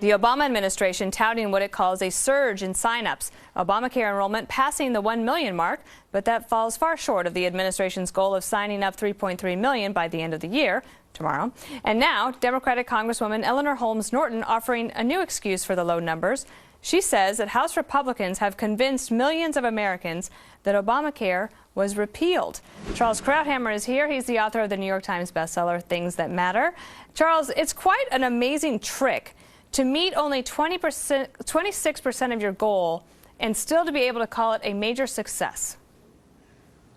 The Obama administration touting what it calls a surge in sign-ups. Obamacare enrollment passing the 1 million mark, but that falls far short of the administration's goal of signing up 3.3 million by the end of the year, tomorrow. And now, Democratic Congresswoman Eleanor Holmes Norton offering a new excuse for the low numbers. She says that House Republicans have convinced millions of Americans that Obamacare was repealed. Charles Krauthammer is here. He's the author of the New York Times bestseller, Things That Matter. Charles, it's quite an amazing trick to meet only 26% of your goal and still to be able to call it a major success.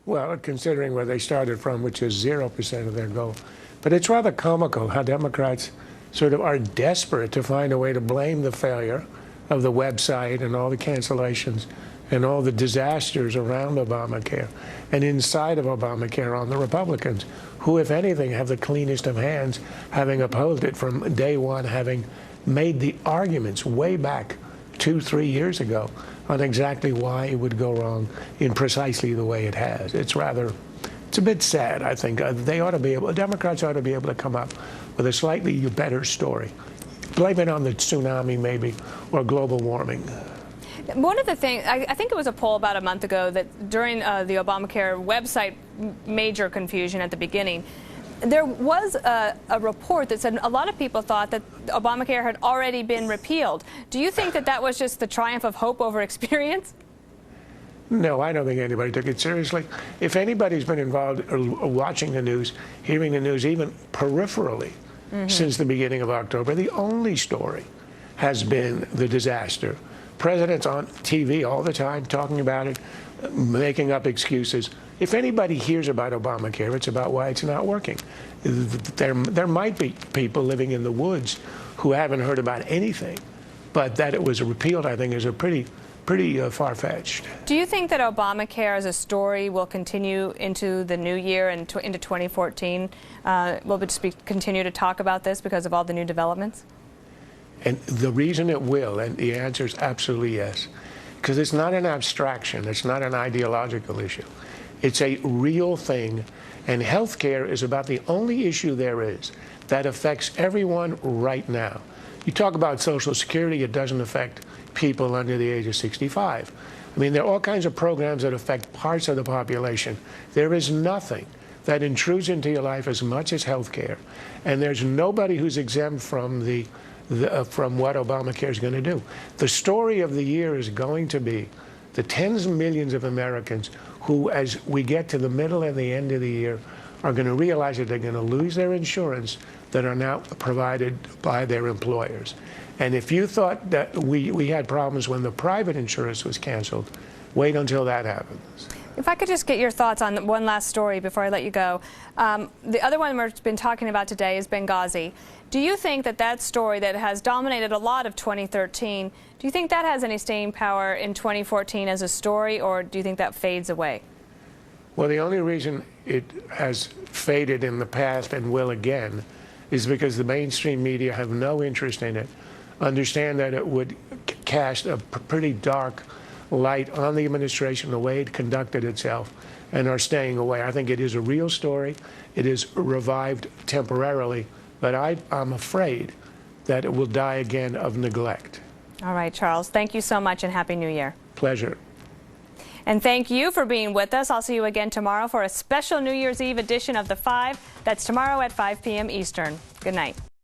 Well, considering where they started from, which is 0% of their goal. But it's rather comical how Democrats sort of are desperate to find a way to blame the failure of the website and all the cancellations and all the disasters around Obamacare and inside of Obamacare on the Republicans, who, if anything, have the cleanest of hands, having opposed it from day one, having made the arguments way back 2-3 years ago on exactly why it would go wrong in precisely the way it has. It's a bit sad, I think. Democrats ought to be able to come up with a slightly better story. Blame it on the tsunami, maybe, or global warming. One of the things, I think it was a poll about a month ago that during the Obamacare website major confusion at the beginning, there was a report that said a lot of people thought that Obamacare had already been repealed. Do you think that that was just the triumph of hope over experience? No, I don't think anybody took it seriously. If anybody's been involved or watching the news, hearing the news, even peripherally, since the beginning of October, the only story has been the disaster. Presidents on TV all the time talking about it, making up excuses. If anybody hears about Obamacare, it's about why it's not working. There might be people living in the woods who haven't heard about anything, but that it was repealed, I think, is a pretty far-fetched. Do you think that Obamacare as a story will continue into the new year and into 2014? Will we just continue to talk about this because of all the new developments? And the reason it will, and the answer is absolutely yes, because it's not an abstraction, it's not an ideological issue. It's a real thing, and health care is about the only issue there is that affects everyone right now. You talk about Social Security, it doesn't affect people under the age of 65. I mean, there are all kinds of programs that affect parts of the population. There is nothing that intrudes into your life as much as health care, and there's nobody who's exempt from from what Obamacare is going to do. The story of the year is going to be the tens of millions of Americans who, as we get to the middle and the end of the year, are going to realize that they're going to lose their insurance that are now provided by their employers. And if you thought that we had problems when the private insurance was canceled, wait until that happens. If I could just get your thoughts on one last story before I let you go. The other one we've been talking about today is Benghazi. Do you think that that story that has dominated a lot of 2013, do you think that has any staying power in 2014 as a story, or do you think that fades away? Well, the only reason it has faded in the past and will again is because the mainstream media have no interest in it, understand that it would cast a pretty dark light on the administration, the way it conducted itself, and are staying away. I think it is a real story. It is revived temporarily, but I'm afraid that it will die again of neglect. All right, Charles, thank you so much and Happy New Year. Pleasure. And thank you for being with us. I'll see you again tomorrow for a special New Year's Eve edition of The Five. That's tomorrow at 5 p.m. Eastern. Good night.